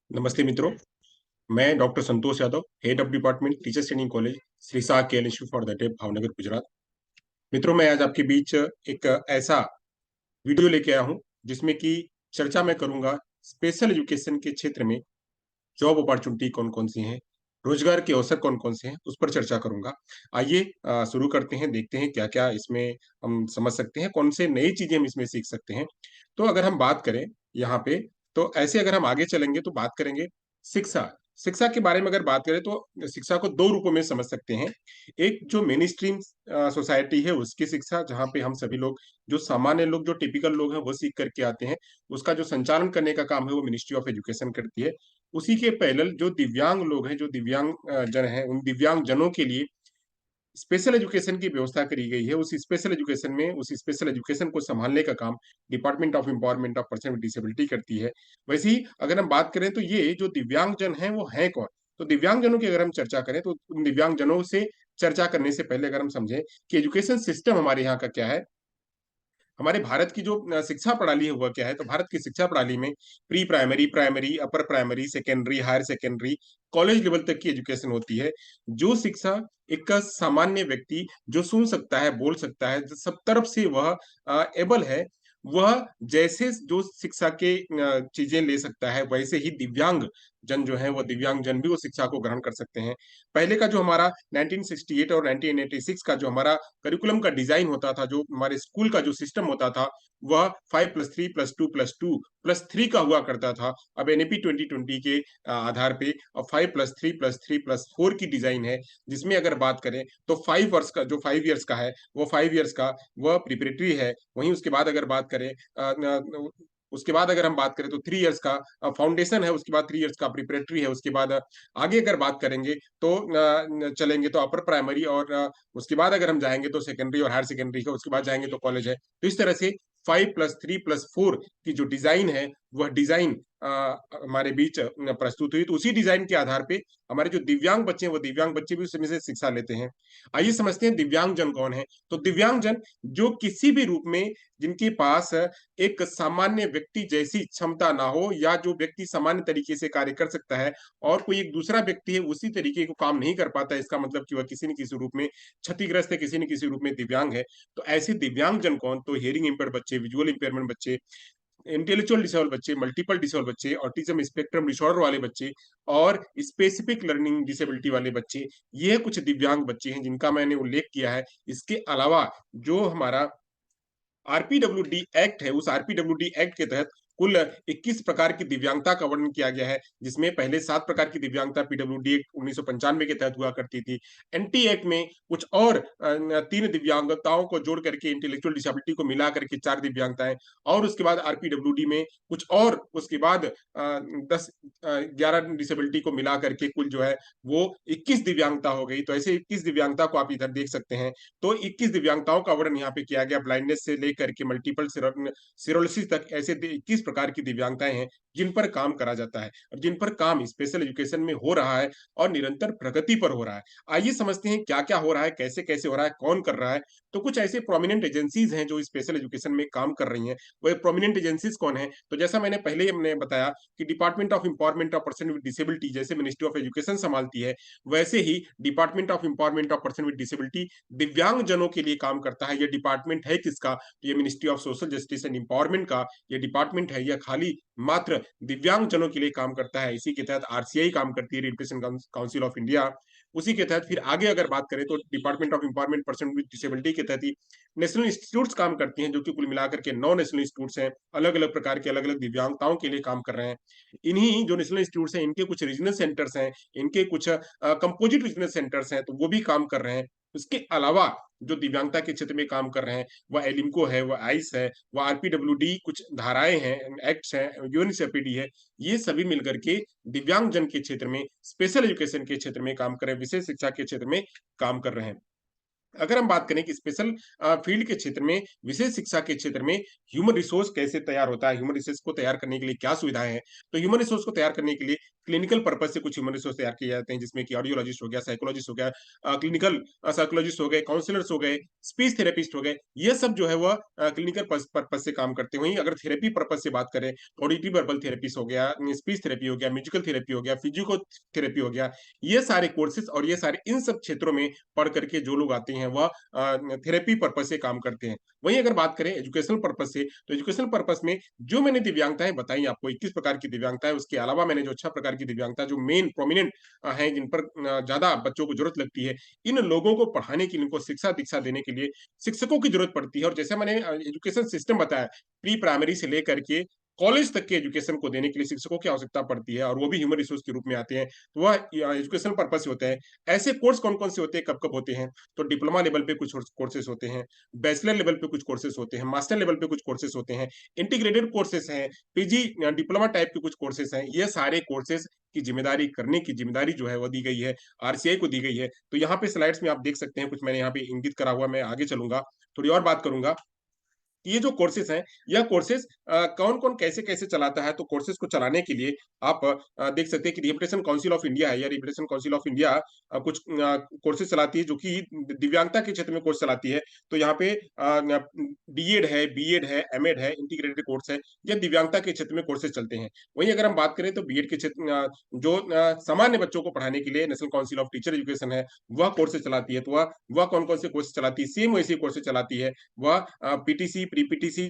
नमस्ते मित्रों। मैं doctor Santosh Yadav, head of department teachers training college, Shri Shah KL institute for the deaf, Bhavnagar, Gujarat. मित्रों, मैं आज आपके बीच एक ऐसा वीडियो लेके आया हूँ जिसमें कि चर्चा मैं करूंगा स्पेशल एजुकेशन के क्षेत्र में जॉब अपॉर्चुनिटी कौन कौन सी हैं, रोजगार के अवसर कौन कौन से हैं, उस पर चर्चा करूंगा। आइए शुरू करते हैं, देखते हैं क्या क्या इसमें हम समझ सकते हैं, कौन से नई चीजें हम इसमें सीख सकते हैं। तो अगर हम बात करें यहाँ पे, तो ऐसे अगर हम आगे चलेंगे तो बात करेंगे शिक्षा। शिक्षा के बारे में अगर बात करें तो शिक्षा को दो रूपों में समझ सकते हैं। एक जो मेन स्ट्रीम सोसाइटी है उसकी शिक्षा, जहाँ पे हम सभी लोग, जो सामान्य लोग, जो टिपिकल लोग हैं, वो सीख करके आते हैं। उसका जो संचालन करने का काम है वो मिनिस्ट्री ऑफ एजुकेशन करती है। उसी के पैरेलल जो दिव्यांग लोग हैं, जो दिव्यांग जन हैं, उन दिव्यांग जनों के लिए स्पेशल एजुकेशन की व्यवस्था करी गई है। उस स्पेशल एजुकेशन को संभालने का काम department of empowerment of person with disability करती है। वैसे ही अगर हम बात करें तो ये जो दिव्यांग जन हैं वो हैं कौन। तो दिव्यांग जनों की अगर हम चर्चा करें तो उन दिव्यांग जनों से चर्चा करने से पहले अगर हम समझें कि एजुकेशन सिस्टम हमारे यहाँ का क्या है, हमारे भारत की जो शिक्षा प्रणाली है वह क्या है। तो भारत की शिक्षा प्रणाली में pre primary, primary, upper primary, secondary, higher secondary, college level तक की एजुकेशन होती है। जो शिक्षा एक सामान्य व्यक्ति जो सुन सकता है, बोल सकता है, जो सब तरफ से वह एबल है, वह जैसे जो शिक्षा के चीजें ले सकता है, वैसे ही दिव्यांग जन जो है, वो दिव्यांग जन भी वो शिक्षा को ग्रहण कर सकते हैं। पहले का जो हमारा 1968 और 1986 का जो हमारा करिकुलम का डिजाइन होता था, जो हमारे स्कूल का जो सिस्टम होता था, वह 5+3+2+2+3 का हुआ करता था। अब एनईपी 2020 के आधार पे अब 5+3+3+4 की डिजाइन है, जिसमें अगर बात करें तो 5 वर्ष का, जो 5 ईयर्स का है, वो 5 ईयर्स का वह प्रिपरेटरी है। वहीं उसके बाद अगर बात करें उसके बाद अगर हम बात करें तो 3 ईयर्स का फाउंडेशन है, उसके बाद 3 ईयर्स का प्रिपरेटरी है, उसके बाद आगे अगर बात करेंगे तो चलेंगे तो अपर प्राइमरी, और उसके बाद अगर हम जाएंगे तो सेकेंडरी और हायर सेकेंडरी का, उसके बाद जाएंगे तो कॉलेज है। तो इस तरह से 5+3+4 की जो डिजाइन है, वह डिजाइन हमारे बीच प्रस्तुत हुई। तो उसी डिजाइन के आधार पे हमारे जो दिव्यांग बच्चे हैं, वो दिव्यांग बच्चे भी उसमें से शिक्षा लेते हैं। आइए समझते हैं दिव्यांग जन कौन है। तो दिव्यांग जन जो किसी भी रूप में, जिनके पास एक सामान्य व्यक्ति जैसी क्षमता ना हो, या जो व्यक्ति सामान्य तरीके से कार्य कर सकता है और कोई एक दूसरा व्यक्ति है उसी तरीके को काम नहीं कर पाता, इसका मतलब कि वह किसी न किसी रूप में क्षतिग्रस्त है, किसी न किसी रूप में दिव्यांग है। तो ऐसे दिव्यांग जन कौन? तो हियरिंग इंपेयर्ड बच्चे, विजुअल इंपेयरमेंट बच्चे, इंटेलेक्चुअल डिसेबल बच्चे, मल्टीपल डिसेबल बच्चे, ऑटिज्म स्पेक्ट्रम डिसऑर्डर वाले बच्चे, और स्पेसिफिक लर्निंग डिसेबिलिटी वाले बच्चे, ये कुछ दिव्यांग बच्चे हैं जिनका मैंने उल्लेख किया है। इसके अलावा जो हमारा आरपीडब्ल्यूडी एक्ट है, उस आरपीडब्ल्यूडी एक्ट के तहत कुल 21 प्रकार की दिव्यांगता का वर्णन किया गया है, जिसमें पहले 7 प्रकार की दिव्यांगता पीडब्ल्यूडी एक्ट 1995 के तहत हुआ करती थी। एनटी एक्ट में कुछ और 3 दिव्यांगताओं को जोड़ करके, इंटेलेक्चुअल डिसेबिलिटी को मिला करके 4 दिव्यांगताएं, और उसके बाद आरपीडब्ल्यूडी में कुछ और, उसके बाद 11 डिसेबिलिटी को मिला करके कुल जो है वो 21 दिव्यांगता हो गई। तो ऐसे 21 दिव्यांगता को आप इधर देख सकते हैं। तो 21 दिव्यांगताओं का वर्णन यहाँ पे किया गया, ब्लाइंडनेस से लेकर के मल्टीपल सिरोलिसिस तक, ऐसे 21 प्रकार की दिव्यांगताएं हैं जिन पर काम करा जाता है, और जिन पर काम स्पेशल एजुकेशन में हो रहा है और निरंतर प्रगति पर हो रहा है। आइए समझते हैं क्या क्या हो रहा है, कैसे कैसे हो रहा है, कौन कर रहा है। तो कुछ ऐसे प्रोमिनेंट एजेंसीज हैं जो स्पेशल एजुकेशन में काम कर रही हैं। वो प्रोमिनेंट एजेंसीज कौन है? तो जैसा मैंने पहले ही हमने बताया कि department of empowerment of person with disability जैसे मिनिस्ट्री ऑफ एजुकेशन संभालती है, वैसे ही department of empowerment of person with disability दिव्यांग जनों के लिए काम करता है। ये डिपार्टमेंट है किसका? तो ये ministry of social justice and empowerment का ये डिपार्टमेंट है। यह खाली मात्र दिव्यांग जनों के लिए काम करता है। इसी के तहत आरसीआई काम करती है, रिप्रेजेंटेशन काउंसिल ऑफ इंडिया। उसी के तहत फिर आगे अगर बात करें तो department of empowerment person with disability के तहत ही नेशनल इंस्टीट्यूट्स काम करती हैं, जो कि कुल मिलाकर के 9 नेशनल इंस्टीट्यूट्स हैं, अलग अलग प्रकार के, अलग अलग दिव्यांगताओं के लिए काम कर रहे हैं। इन्हीं जो नेशनल इंस्टीट्यूट्स हैं, इनके कुछ रीजनल सेंटर्स हैं, इनके कुछ कंपोजिट रीजनल सेंटर्स हैं, तो वो भी काम कर रहे हैं। उसके अलावा जो दिव्यांगता के क्षेत्र में काम कर रहे हैं, वह एलिम्को है, वह आइस है, वह आरपीडब्ल्यूडी, कुछ धाराएं हैं, एक्ट्स हैं, यूएनसीईआरपी है। ये सभी मिलकर के दिव्यांग जन के क्षेत्र में, स्पेशल एजुकेशन के क्षेत्र में काम कर रहे हैं, विशेष शिक्षा के क्षेत्र में काम कर रहे हैं। अगर हम बात करें कि स्पेशल फील्ड के क्षेत्र में, विशेष शिक्षा के क्षेत्र में ह्यूमन रिसोर्स कैसे तैयार होता है, ह्यूमन रिसोर्स को तैयार करने के लिए क्या सुविधाएं हैं, तो ह्यूमन रिसोर्स को तैयार करने के लिए क्लिनिकल पर्पज से कुछ ह्यूमन रिसोर्स तैयार किए जाते हैं, जिसमें कि ऑडियोलॉजिस्ट हो गया, साइकोलॉजिस्ट हो गया, क्लिनिकल साइकोलॉजिस्ट हो गए, काउंसलर्स हो गए, स्पीच थेरेपिस्ट हो गए, ये सब जो है वह क्लिनिकल पर्पज से काम करते हैं। वहीं अगर थेरेपी पर्पज से बात करें, ऑडिटरी वर्बल थेरेपिस्ट हो गया, स्पीच थेरेपी हो गया, म्यूजिकल थेरेपी हो गया, फिजिको थेरेपी हो गया, ये सारे कोर्सेज और ये सारे इन सब क्षेत्रों में पढ़ करके जो लोग आते हैं वह थेरेपी पर्पज से काम करते हैं। वहीं अगर बात करें एजुकेशनल पर्पज से, तो एजुकेशनल पर्पज में जो मैंने दिव्यांगताएं बताई आपको, 21 प्रकार की दिव्यांगताएं, उसके अलावा मैंने जो 6 प्रकार की दिव्यांगता जो मेन प्रोमिनेंट हैं, जिन पर ज्यादा बच्चों को जरूरत लगती है, इन लोगों को पढ़ाने के लिए, इनको शिक्षा दीक्षा देने के लिए शिक्षकों की जरूरत पड़ती है। और जैसे मैंने एजुकेशन सिस्टम बताया, प्री प्राइमरी से लेकर के कॉलेज तक के एजुकेशन को देने के लिए शिक्षकों की आवश्यकता पड़ती है, और वो भी ह्यूमन रिसोर्स के रूप में आते हैं, तो वह एजुकेशन पर्पज से होते हैं। ऐसे कोर्स कौन कौन से होते हैं, कब कब होते हैं? तो डिप्लोमा लेवल पे कुछ कोर्सेज होते हैं, बैचलर लेवल पे कुछ कोर्सेज होते हैं, मास्टर लेवल पे कुछ कोर्सेज होते हैं, इंटीग्रेटेड कोर्सेज हैं, पीजी डिप्लोमा टाइप के कुछ कोर्सेज हैं। ये सारे कोर्सेज की जिम्मेदारी, करने की जिम्मेदारी जो है वो दी गई है, आरसीआई को दी गई है। तो यहाँ पे स्लाइड्स में आप देख सकते हैं, कुछ मैंने यहाँ पे इंगित करा हुआ, मैं आगे चलूंगा, थोड़ी और बात करूंगा। ये जो कोर्सेज हैं, यह कोर्सेज कौन-कौन कैसे-कैसे चलाता है, तो कोर्सेज को चलाने के लिए आप देख सकते हैं कि रिहैबिलिटेशन काउंसिल ऑफ इंडिया है, या रिहैबिलिटेशन काउंसिल ऑफ इंडिया कुछ कोर्सेज चलाती है, जो कि दिव्यांगता के क्षेत्र में कोर्स चलाती है। तो यहाँ पे डीएड है, बीएड है, एमएड है, इंटीग्रेटेड कोर्स है, ये दिव्यांगता के क्षेत्र में कोर्सेज चलते हैं। वहीं अगर हम बात करें तो बीएड के क्षेत्र जो सामान्य बच्चों को पढ़ाने के लिए national council of teacher education है, वह कोर्सेज चलाती है। तो वह कौन-कौन से कोर्सेज चलाती है? सेम वैसे कोर्सेज चलाती है। वह पीटीसी, प्री पीटीसी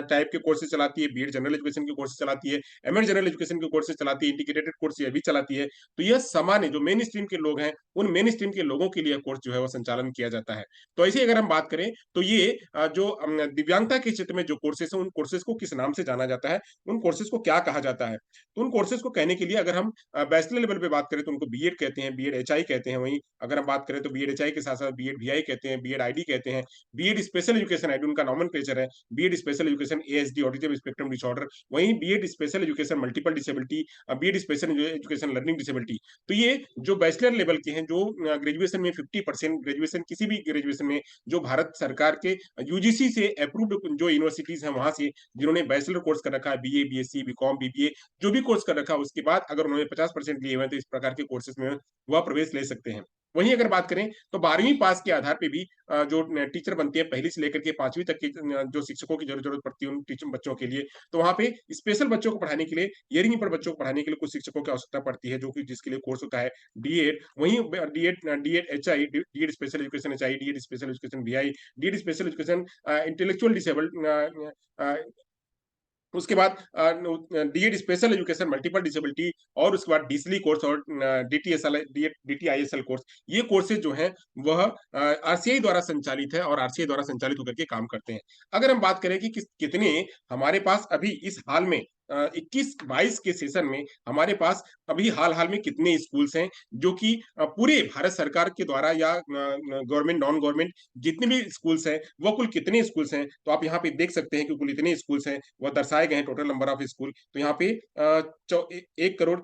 टाइप के कोर्सेज चलाती है, बीएड जनरल एजुकेशन के कोर्सेज चलाती है, एमएड जनरल एजुकेशन के कोर्सेज चलाती है, इंटीग्रेटेड कोर्स ये भी चलाती है। तो यह सामान्य जो मेन स्ट्रीम के लोग हैं, उन मेन स्ट्रीम के लोगों के लिए कोर्स जो है वो संचालन किया जाता है। तो ऐसे अगर हम बात करें, तो ये जो दिव्यांगता के क्षेत्र में जो कोर्सेज हैं, उन कोर्सेज को किस नाम से जाना जाता है, उन कोर्सेज को क्या कहा जाता है? तो उन कोर्सेज को कहने के लिए अगर हम बैचलर लेवल पे बात करें, तो उनको बीएड कहते हैं, बीएड एचआई कहते हैं। वहीं अगर हम बात करें तो बीएड एचआई के साथ-साथ बीएड वीआई कहते हैं, बीएड आईडी कहते हैं, बीएड स्पेशल एजुकेशन आईडी उनका नॉमेनक्लेचर है, B Ed special education ASD autism spectrum disorder, वहीं B Ed special education multiple disability, B Ed special education learning disability. तो ये जो बैचलर लेवल के हैं, जो ग्रेजुएशन में 50% ग्रेजुएशन, किसी भी ग्रेजुएशन में जो भारत सरकार के यूजीसी से अप्रूव्ड जो यूनिवर्सिटीज हैं वहां से, जिन्होंने बैचलर कोर्स कर रखा है, बीए, बीएससी, बीकॉम, बीबीए, जो भी कोर्स कर रखा है, उसके बाद अगर उन्होंने 50% लिए हुए हैं, तो इस प्रकार के कोर्सेज में वह प्रवेश ले सकते हैं। वहीं अगर बात करें तो 12वीं पास के आधार पे भी जो टीचर बनते हैं, पहली से लेकर के 5वीं तक के जो शिक्षकों की जरूरत पड़ती है उन टीचर बच्चों के लिए, तो वहाँ पे स्पेशल बच्चों को पढ़ाने के लिए, हियरिंग पर बच्चों को पढ़ाने के लिए कुछ शिक्षकों की आवश्यकता पड़ती है, जो कि जिसके लिए कोर्स होता है डीएड। वहीं DEd DEd HI, DEd special education HI, DEd special education BI, DEd special education intellectual disabled, उसके बाद DEd special education multiple disability, और उसके बाद डीसली कोर्स और डीटीएसएल डीटीआईएसएल कोर्स, ये कोर्सेज जो हैं वह आरसीआई द्वारा संचालित है और आरसीआई द्वारा संचालित होकर के काम करते हैं। अगर हम बात करें कि कितने हमारे पास अभी इस हाल में 21-22 के सेशन में हमारे पास अभी हाल-हाल में कितने स्कूल्स हैं, जो कि पूरे भारत सरकार के द्वारा या गवर्नमेंट, नॉन गवर्नमेंट जितने भी स्कूल्स हैं, वो कुल कितने स्कूल्स हैं, तो आप यहाँ पे देख सकते हैं कि कुल इतने स्कूल्स हैं, वह दर्शाए गए हैं टोटल नंबर ऑफ स्कूल। तो यहाँ पे 1 करोड़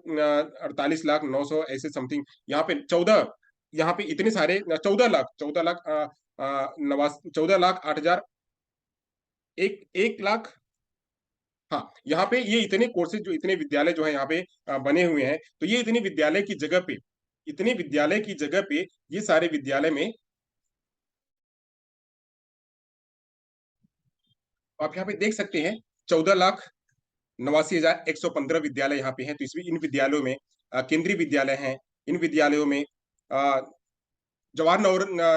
48 लाख 900 ऐसे समथिंग, यहाँ पे 14, यहाँ पे इतने सारे 14 लाख 14 लाख 8 हजार, 1 लाख, हाँ, यहाँ पे ये इतने कोर्सेज, जो इतने विद्यालय जो है यहाँ पे बने हुए हैं, तो ये इतने विद्यालय की जगह पे, इतने विद्यालय की जगह पे ये सारे विद्यालय में आप यहाँ पे देख सकते हैं 14,89,115 विद्यालय यहाँ पे हैं। तो इसमें इन विद्यालयों में केंद्रीय विद्यालय हैं, इन विद्यालयों में अ, जवाहर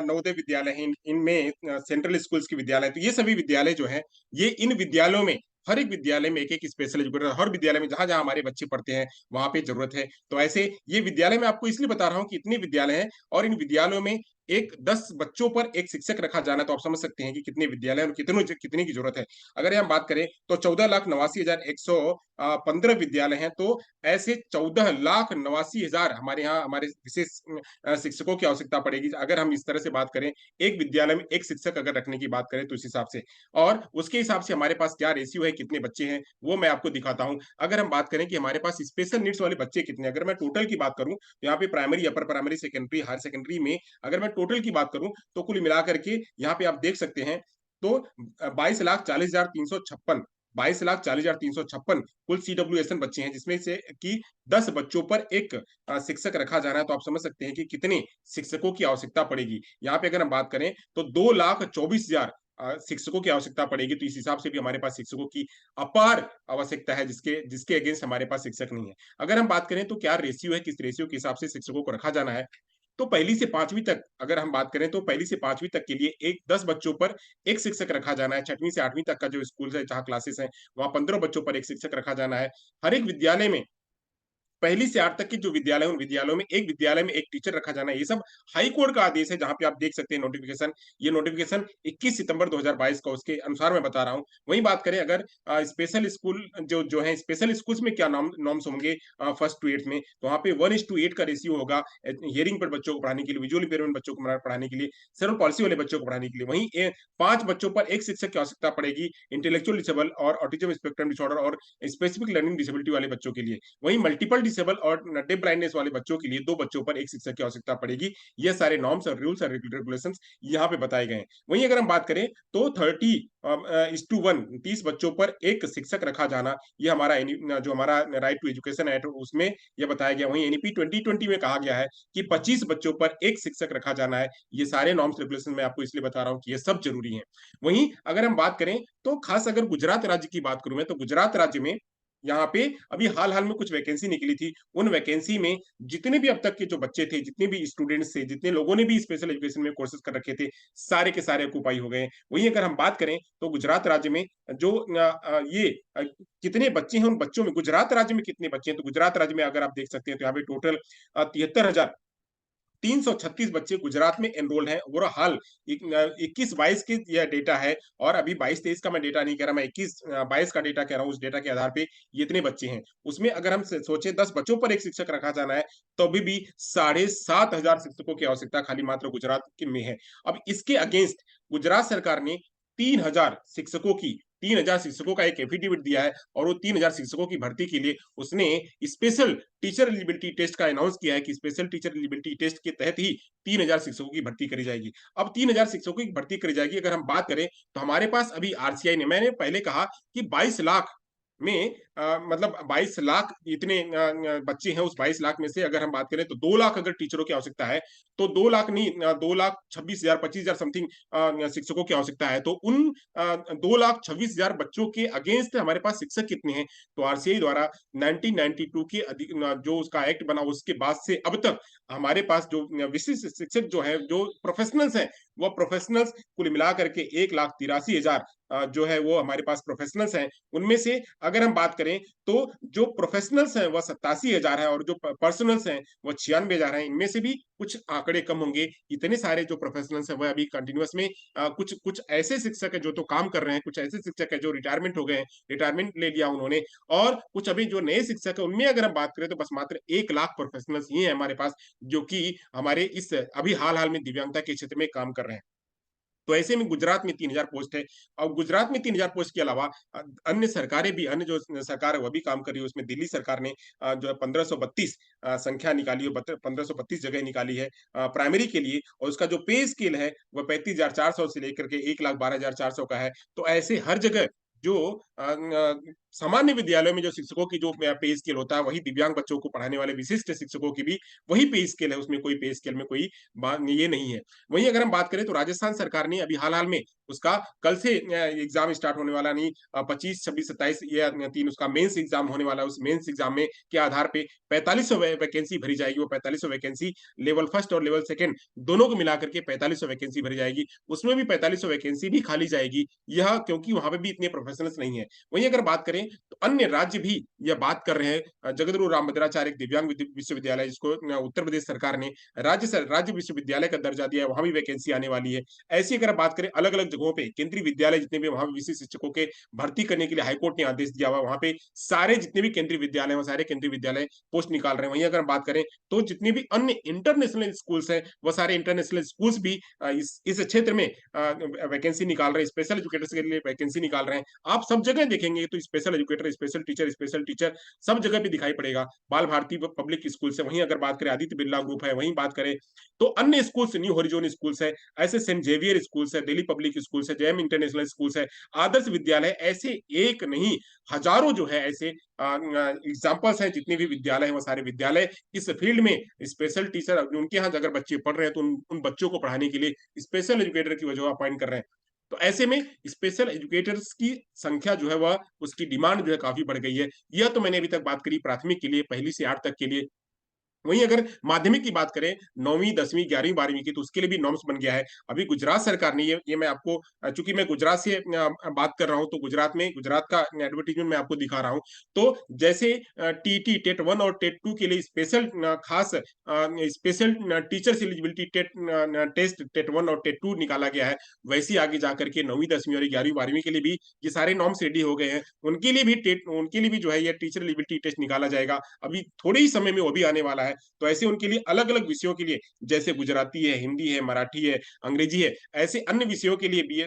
नवोदय विद्यालय हैं, इनमें सेंट्रल स्कूल्स के विद्यालय, तो ये सभी विद्यालय जो हैं, ये इन विद्यालयों में, हर एक विद्यालय में एक-एक स्पेशल एजुकेटर, हर विद्यालय में जहाँ-जहाँ हमारे बच्चे पढ़ते हैं, वहाँ पे जरूरत है। तो ऐसे ये विद्यालय मैं आपको इसलिए बता रहा हूँ कि इतने विद्यालय हैं, और इन विद्यालयों में एक 10 बच्चों पर एक शिक्षक रखा जाना, तो आप समझ सकते हैं कि कितने विद्यालय और कितने की जरूरत है। अगर हम बात करें तो 14,89,115 विद्यालय हैं, तो ऐसे 14,89,000 हमारे यहाँ हमारे विशेष शिक्षकों की आवश्यकता पड़ेगी, अगर हम इस तरह से बात करें, एक विद्यालय में एक शिक्षक अगर रखने की बात करें तो इस हिसाब से। और उसके हिसाब से हमारे पास क्या रेशियो है, कितने बच्चे हैं, वो मैं आपको दिखाता हूं। अगर हम बात करें कि हमारे पास स्पेशल नीड्स वाले बच्चे कितने, अगर मैं टोटल की बात करूं, तो यहाँ पे primary, upper primary, secondary, higher secondary में अगर मैं टोटल की बात करूं, तो कुल मिलाकर के यहाँ पे आप देख सकते हैं, तो 22,40,356 22,40,356 कुल सीडब्ल्यूएसएन बच्चे हैं, जिसमें से कि 10 बच्चों पर एक शिक्षक रखा जा रहा है, तो आप समझ सकते हैं कि कितने शिक्षकों की आवश्यकता पड़ेगी। यहाँ पे अगर हम बात करें तो 2,24,000 शिक्षकों की आवश्यकता पड़ेगी, तो इस हिसाब से भी हमारे पास शिक्षकों की अपार आवश्यकता है, जिसके जिसके अगेंस्ट हमारे पास शिक्षक नहीं है। अगर हम बात करें तो क्या रेशियो है, किस रेशियो के हिसाब से शिक्षकों को रखा जाना है, तो पहली से 5वीं तक अगर हम बात करें तो पहली से 5वीं तक के लिए एक 10 बच्चों पर 1 शिक्षक रखा जाना है। 6वीं से 8वीं तक का जो स्कूल है, जहाँ क्लासेस हैं, वहाँ 15 बच्चों पर 1 शिक्षक रखा जाना है। हर एक विद्यालय में पहली से 8 तक के जो विद्यालय हैं, उन विद्यालयों में एक विद्यालय में एक टीचर रखा जाना है। ये सब हाई कोर्ट का आदेश है, जहाँ पे आप देख सकते हैं नोटिफ़िकेशन। ये नोटिफ़िकेशन 21 सितंबर 2022 का, उसके अनुसार मैं बता रहा हूँ। वहीं बात करें अगर स्पेशल स्कूल जो जो है, स्पेशल स्कूल्स में क्या नॉर्म्स होंगे 1st टू 8th में, तो वहाँ पे 1:8 का रेशियो होगा हियरिंग पर बच्चों को पढ़ाने के लिए, विजुअल इम्पेयरमेंट बच्चों को पढ़ाने के लिए, सेरेब्रल पॉल्सी वाले बच्चों को पढ़ाने के लिए। वहीं 5 बच्चों पर 1 शिक्षक की आवश्यकता पड़ेगी इंटेलेक्चुअल डिसेबल और ऑटिज्म स्पेक्ट्रम डिसऑर्डर और स्पेसिफिक लर्निंग डिसेबिलिटी वाले बच्चों के लिए। वहीं मल्टीपल डिसेबल और डेफ ब्लाइंडनेस वाले बच्चों के लिए 2 बच्चों पर 1 शिक्षक की आवश्यकता पड़ेगी। ये सारे नॉर्म्स और रूल्स और रेगुलेशंस यहाँ पे बताए गए हैं। वहीं अगर हम बात करें तो 30:1 30 बच्चों पर 1 शिक्षक रखा जाना, ये हमारा जो हमारा राइट टू एजुकेशन एक्ट उसमें ये बताया गया। वहीं एनईपी 2020 में कहा गया है कि 25 बच्चों पर 1 शिक्षक रखा जाना है। ये सारे नॉर्म्स रेगुलेशन मैं आपको इसलिए बता रहा हूँ कि ये सब जरूरी हैं। वहीं अगर हम बात करें तो खास अगर गुजरात राज्य की बात करूं मैं, तो गुजरात राज्य में यहाँ पे अभी हाल-हाल में कुछ वैकेंसी निकली थी। उन वैकेंसी में जितने भी अब तक के जो बच्चे थे, जितने भी स्टूडेंट्स थे, जितने लोगों ने भी स्पेशल एजुकेशन में कोर्सेज कर रखे थे, सारे के सारे ऑक्यूपाई हो गए हैं। वहीं अगर हम बात करें तो गुजरात राज्य में जो कितने बच्चे हैं, उन बच्चों में गुजरात राज्य में कितने बच्चे हैं, तो गुजरात राज्य में अगर आप देख सकते हैं तो यहाँ पे टोटल 73,336 बच्चे गुजरात में एनरोल्ड हैं। ओवरऑल 21-22 की यह डेटा है, और अभी 22-23 का मैं डेटा नहीं कह रहा, मैं 21-22 का डेटा कह रहा हूँ। उस डेटा के आधार पे ये इतने बच्चे हैं। उसमें अगर हम सोचे 10 बच्चों पर 1 शिक्षक रखा जाना है, तो अभी भी 7,500 शिक्षकों की आवश्यकता खाली मात्र गुजरात में है। अब इसके अगेंस्ट गुजरात सरकार ने 3,000 शिक्षकों का एक एफिडेविट दिया है, और वो 3,000 शिक्षकों की भर्ती के लिए उसने स्पेशल टीचर एलिजिबिलिटी टेस्ट का अनाउंस किया है कि स्पेशल टीचर एलिजिबिलिटी टेस्ट के तहत ही 3,000 शिक्षकों की भर्ती करी जाएगी। अब 3,000 शिक्षकों की भर्ती करी जाएगी, अगर हम बात करें तो हमारे पास अभी आरसीआई ने, मैंने पहले कहा कि 22 लाख में मतलब 22 लाख इतने बच्चे हैं, उस 22 लाख में से अगर हम बात करें तो 2 लाख अगर टीचरों की आवश्यकता है, तो 2 लाख नहीं, 2,26,000 25,000 समथिंग शिक्षकों की आवश्यकता है। तो उन 2,26,000 बच्चों के अगेंस्ट हमारे पास शिक्षक कितने हैं, तो आरसीआई द्वारा 1992 के जो उसका एक्ट बना, उसके बाद से अब तक हमारे पास जो विशिष्ट शिक्षक जो है, जो प्रोफेशनल्स हैं, वो प्रोफेशनल्स कुल मिला करके 1,83,000 जो है वो हमारे पास प्रोफेशनल्स हैं। उनमें से अगर हम बात करें तो जो प्रोफेशनल्स हैं वह 87,000 है, और जो पर्सनल्स हैं वो 96,000 हैं। इनमें से भी कुछ आंकड़े कम होंगे। इतने सारे जो प्रोफेशनल्स हैं वह अभी कंटिन्यूअस में कुछ कुछ ऐसे शिक्षक है जो तो काम कर रहे हैं, कुछ ऐसे शिक्षक है जो रिटायरमेंट हो गए हैं, रिटायरमेंट ले लिया उन्होंने, और कुछ अभी जो नए शिक्षक है उनमें अगर हम बात करें तो बस मात्र 1 लाख प्रोफेशनल्स ही है हमारे पास, जो कि हमारे इस अभी हाल-हाल में दिव्यांगता के क्षेत्र में काम कर रहे हैं। तो ऐसे में गुजरात में 3,000 पोस्ट है, और गुजरात में 3,000 पोस्ट के अलावा अन्य सरकारें भी, अन्य जो सरकार है वह भी काम कर रही है। उसमें दिल्ली सरकार ने जो है 1532 संख्या निकाली है, 1532 जगह निकाली है प्राइमरी के लिए, और उसका जो पे स्केल है वह 35,400 से लेकर के 1,12,400 का है। तो ऐसे हर जगह जो सामान्य विद्यालयों में जो शिक्षकों की जो पे स्केल होता है, वही दिव्यांग बच्चों को पढ़ाने वाले विशिष्ट शिक्षकों की भी वही पे स्केल है, उसमें कोई पे स्केल में कोई ये नहीं है। वहीं अगर हम बात करें तो राजस्थान सरकार ने अभी हाल-हाल में उसका कल से एग्ज़ाम स्टार्ट होने वाला, नहीं 25, 26, 27 ये 3 उसका मेंस एग्ज़ाम होने वाला है। उस मेंस एग्ज़ाम में के आधार पे 4500 वैकेंसी भरी जाएगी। वो 4500 वैकेंसी लेवल फर्स्ट और लेवल सेकंड दोनों को मिलाकर के 4500 वैकेंसी भरी जाएगी। उसमें भी 4500 वैकेंसी भी खाली जाएगी। यह क्योंकि वहाँ पे भी इतने प्रोफेशनल्स नहीं है। वहीं अगर बात करें तो अन्य राज्य भी यह बात कर रहे हैं। जगतगुरु रामभद्राचार्य एक दिव्यांग विश्वविद्यालय, जिसको उत्तर प्रदेश सरकार ने राज्य विश्वविद्यालय का दर्जा दिया है, वहां भी वैकेंसी आने वाली है। ऐसी अगर बात करें अलग-अलग जगहों पे केंद्रीय विद्यालय जितने भी, वहां भी विशिष्ट शिक्षकों के भर्ती करने के लिए हाईकोर्ट ने आदेश दिया हुआ है। वहां पे सारे जितने भी केंद्रीय विद्यालय हैं, वो सारे केंद्रीय विद्यालय पोस्ट निकाल रहे हैं। वहीं अगर हम बात करें तो जितने भी अन्य इंटरनेशनल स्कूल्स हैं, वो सारे इंटरनेशनल स्कूल्स भी इस क्षेत्र में वैकेंसी निकाल रहे हैं, स्पेशल एजुकेटर्स के लिए वैकेंसी निकाल रहे हैं। आप सब जगह देखेंगे तो स्पेशल एजुकेटर स्पेशल टीचर सब जगह पे दिखाई पड़ेगा। बाल भारती पब्लिक स्कूल से, वहीं अगर बात करें आदित्य बिरला ग्रुप है, वहीं बात करें तो अन्य स्कूल्स, न्यू हॉरिज़ोन स्कूल्स है, ऐसे सेंट जेवियर स्कूल्स है, दिल्ली पब्लिक स्कूल्स है, जेएम इंटरनेशनल स्कूल्स है, आदर्श विद्यालय, ऐसे एक नहीं हजारों जो है ऐसे एग्जाम्पल्स हैं, जितने भी विद्यालय हैं वो सारे विद्यालय इस फील्ड में स्पेशल टीचर उनके यहाँ अगर बच्चे पढ़ रहे हैं तो उन बच्चों को पढ़ाने के लिए स्पेशल एजुकेटर की वजह अपॉइंट कर रहे हैं। तो ऐसे में स्पेशल एजुकेटर्स की संख्या जो है वह उसकी डिमांड जो है काफी बढ़ गई है। यह तो मैंने अभी तक बात करी प्राथमिक के लिए, पहली से 8 तक के लिए। वहीं अगर माध्यमिक की बात करें 9वीं 10वीं 11वीं 12वीं की, तो उसके लिए भी नॉर्म्स बन गया है। अभी गुजरात सरकार ने ये मैं आपको चूंकि मैं गुजरात से बात कर रहा हूं, तो गुजरात में गुजरात का एडवर्टीजमेंट मैं आपको दिखा रहा हूं। तो जैसे टीटी टेट 1 और टेट 2 के लिए स्पेशल खास special teachers eligibility test TET 1 और टेट 2 निकाला गया है, वैसे ही आगे जाकर के 9वीं 10वीं और 11वीं 12वीं के लिए भी ये सारे नॉर्म्स रेडी हो गए हैं। उनके लिए भी जो है ये टीचर एलिजिबिलिटी टेस्ट निकाला जाएगा, अभी थोड़े ही समय में वो भी आने वाला है। तो ऐसे उनके लिए अलग अलग विषयों के लिए, जैसे गुजराती है, हिंदी है, मराठी है, अंग्रेजी है, ऐसे अन्य विषयों के लिए भी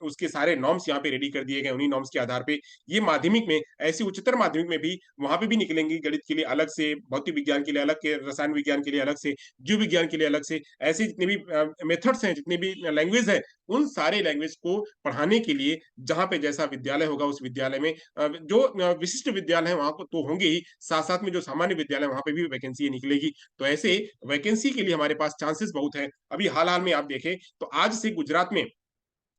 उसके सारे नॉर्म्स यहाँ पे रेडी कर दिए गए। उन्हीं नॉर्म्स के आधार पे ये माध्यमिक में, ऐसे उच्चतर माध्यमिक में भी वहां पे भी निकलेंगे, गणित के लिए अलग से, भौतिक विज्ञान के लिए अलग के, रसायन विज्ञान के लिए अलग से, जीव विज्ञान के लिए अलग से, ऐसे जितने भी मेथड्स हैं, जितने भी लैंग्वेज है, उन सारे लैंग्वेज को पढ़ाने के लिए जहां पे जैसा विद्यालय होगा उस विद्यालय में जो विशिष्ट विद्यालय है वहां को तो होंगे ही, साथ साथ में जो सामान्य विद्यालय वहां पे भी वैकेंसी निकलेगी। तो ऐसे वैकेंसी के लिए हमारे पास चांसेस बहुत है। अभी हाल-हाल में आप देखें तो आज से गुजरात में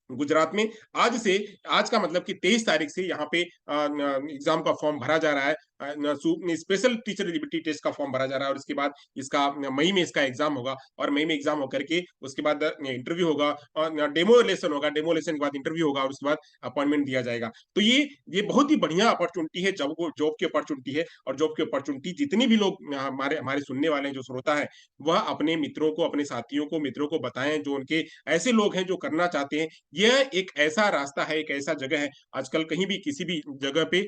आज का मतलब कि 23 तारीख से यहाँ पे एग्जाम का फॉर्म भरा जा रहा है। स्पेशल टीचर एलिजिबिलिटी टेस्ट का फॉर्म भरा जा रहा है और उसके बाद इसका मई में इसका एग्जाम होगा, और मई में एग्जाम होकर के उसके बाद इंटरव्यू होगा और डेमो लेसन होगा, डेमो लेसन के बाद इंटरव्यू होगा और उसके बाद अपॉइंटमेंट दिया जाएगा। तो ये बहुत ही बढ़िया अपॉर्चुनिटी है, जॉब की अपॉर्चुनिटी है। और जॉब की अपॉर्चुनिटी जितने भी लोग हमारे हमारे सुनने वाले हैं, जो श्रोता है, वह अपने मित्रों को, अपने साथियों को, मित्रों को बताएं जो उनके ऐसे लोग हैं जो करना चाहते हैं। यह एक ऐसा रास्ता है, एक ऐसा जगह है, आजकल कहीं भी किसी भी जगह पे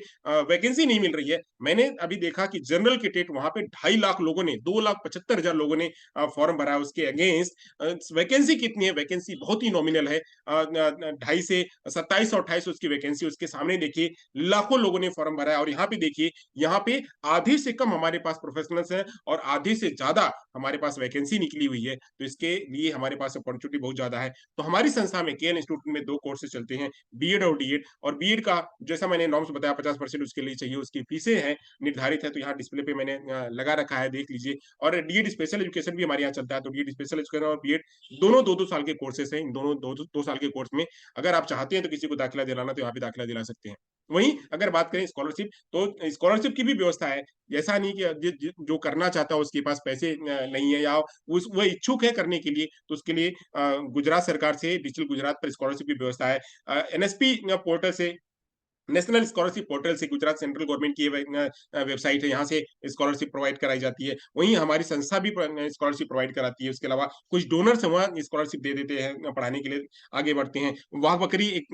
वैकेंसी नहीं मिल रही है। मैंने अभी देखा कि जनरल के टेट वहां पे 2.5 लाख लोगों ने, 2,75,000 लोगों ने फॉर्म भरा है। उसके अगेंस्ट वैकेंसी कितनी है? वैकेंसी बहुत ही नॉमिनल है, 2.5 से 27 और 28 उसकी वैकेंसी। उसके सामने देखिए लाखों लोगों ने फॉर्म भरा है, और यहाँ पे देखिए, यहाँ पे आधे से कम हमारे पास प्रोफेशनल्स हैं और आधे से ज्यादा हमारे पास वैकेंसी निकली हुई है। तो इसके लिए हमारे पास अपॉर्चुनिटी बहुत ज्यादा है। तो हमारी संस्था में केएल इंस्टीट्यूट में 2 कोर्सेज चलते हैं, बीएड और डीएड। और बीएड का जैसा मैंने नॉर्म्स बताया 50% उसके लिए चाहिए, उसकी फीसें हैं निर्धारित है, तो यहाँ डिस्प्ले पे मैंने लगा रखा है, देख लीजिए। और डीएड स्पेशल एजुकेशन भी हमारे यहाँ चलता है, तो डीएड स्पेशल एजुकेशन और बीएड दोनों 2-2 साल के कोर्सेज हैं। इन दोनों 2 साल के कोर्स में अगर आप चाहते हैं तो किसी को दाखिला दिलाना, तो यहाँ पे दाखिला दिला सकते हैं। वहीं अगर बात करें स्कॉलरशिप, तो स्कॉलरशिप की भी व्यवस्था है। ऐसा नहीं कि जो करना चाहता है उसके पास पैसे नहीं है, या वो इच्छुक है करने के लिए, तो उसके लिए गुजरात सरकार से डिजिटल गुजरात पर स्कॉलरशिप की व्यवस्था है। एनएसपी पोर्टल से, नेशनल स्कॉलरशिप पोर्टल से, गुजरात सेंट्रल गवर्नमेंट की वेबसाइट है, यहाँ से स्कॉलरशिप प्रोवाइड कराई जाती है। वहीं हमारी संस्था भी स्कॉलरशिप प्रोवाइड कराती है। उसके अलावा कुछ डोनर्स हैं, वहाँ स्कॉलरशिप दे देते हैं, पढ़ाने के लिए आगे बढ़ते हैं। वाह बकरी एक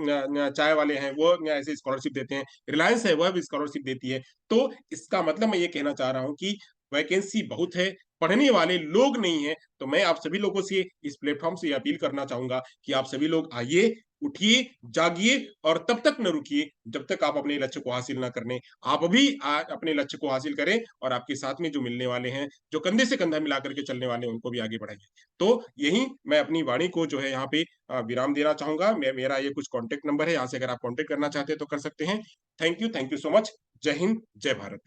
चाय वाले हैं, वो ऐसे स्कॉलरशिप देते हैं। रिलायंस है, वह भी स्कॉलरशिप देती है। तो इसका मतलब मैं ये कहना चाह रहा हूँ कि वैकेंसी बहुत है, पढ़ने वाले लोग नहीं है। तो मैं आप सभी लोगों से इस प्लेटफॉर्म से अपील करना चाहूंगा कि आप सभी लोग आइए, उठिए, जागिए, और तब तक न रुकिए जब तक आप अपने लक्ष्य को हासिल ना करने। आप भी अपने लक्ष्य को हासिल करें, और आपके साथ में जो मिलने वाले हैं, जो कंधे से कंधा मिला करके चलने वाले हैं, उनको भी आगे बढ़ाइए। तो यही मैं अपनी वाणी को जो है यहाँ पे विराम देना चाहूंगा। मेरा ये कुछ कॉन्टेक्ट नंबर है, यहाँ से अगर आप कॉन्टेक्ट करना चाहते हैं तो कर सकते हैं। Thank you so much. जय हिंद, जय भारत।